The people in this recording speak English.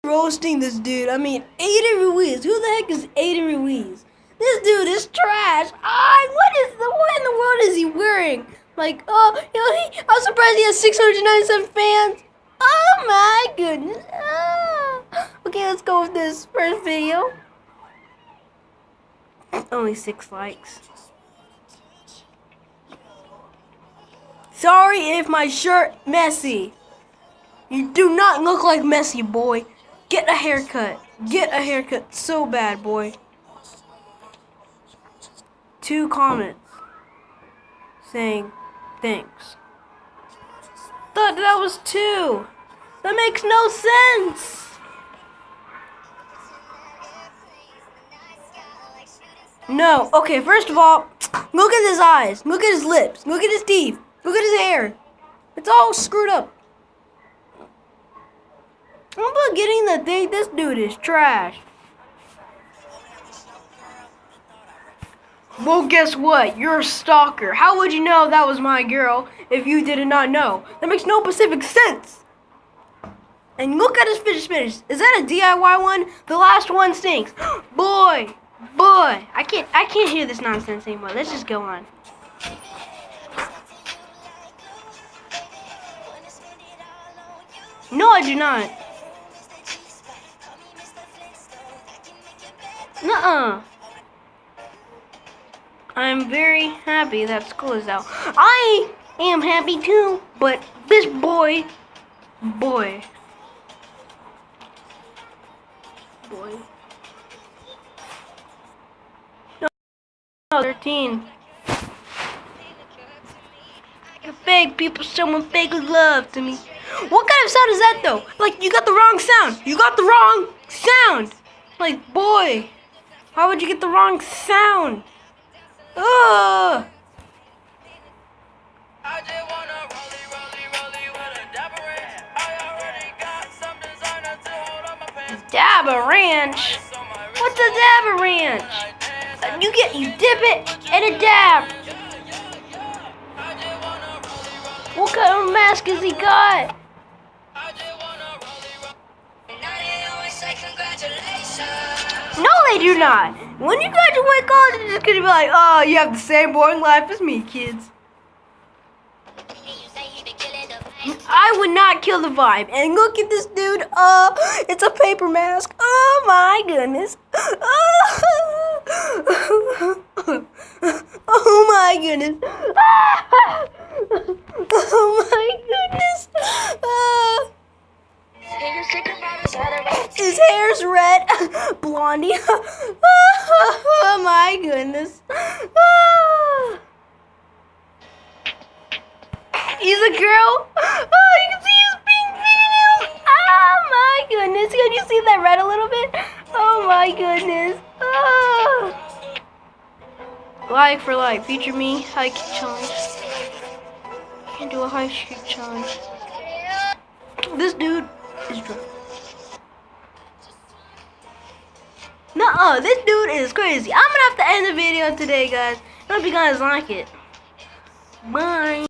roasting this dude. I mean, Aiden Ruiz. Who the heck is Aiden Ruiz? This dude is trash. What in the world is he wearing? Like, I'm surprised he has 697 fans. Oh my goodness. Okay, let's go with this first video. Only 6 likes. Sorry if my shirt messy. You do not look like Messi, boy. Get a haircut. Get a haircut so bad, boy. 2 comments saying thanks. Thought that was 2. That makes no sense. No. Okay, first of all, look at his eyes. Look at his lips. Look at his teeth. Look at his hair. It's all screwed up. I'm beginning to think this dude is trash. Well, guess what? You're a stalker. How would you know that was my girl if you did not know? That makes no specific sense. And look at his fidget spinners. Is that a DIY one? The last one stinks. Boy, I can't hear this nonsense anymore. Let's just go on. No, I do not. Nuh-uh. I'm very happy that school is out. I am happy too, but this boy. No, 13. Fake people showing fake love to me. What kind of sound is that though? Like, you got the wrong sound. You got the wrong sound. Like, boy, how would you get the wrong sound? Ugh. Dabba Ranch? What's a Dabba Ranch? You dip it and a dab. What kind of mask has he got? No, they do not. When you graduate college, you're just gonna be like, oh, you have the same boring life as me, kids. I would not kill the vibe. And look at this dude. It's a paper mask. Oh my goodness. Oh my goodness. Oh my goodness. His hair's red. Blondie. Oh my goodness. He's a girl. Oh, you can see his pink fingernails. Oh my goodness. Can you see that red a little bit? Oh my goodness. Oh. Like for like. Feature me. High kick challenge. Can't do a high kick challenge. This dude is drunk. Nuh-uh, this dude is crazy. I'm gonna have to end the video today, guys. I hope you guys like it. Bye.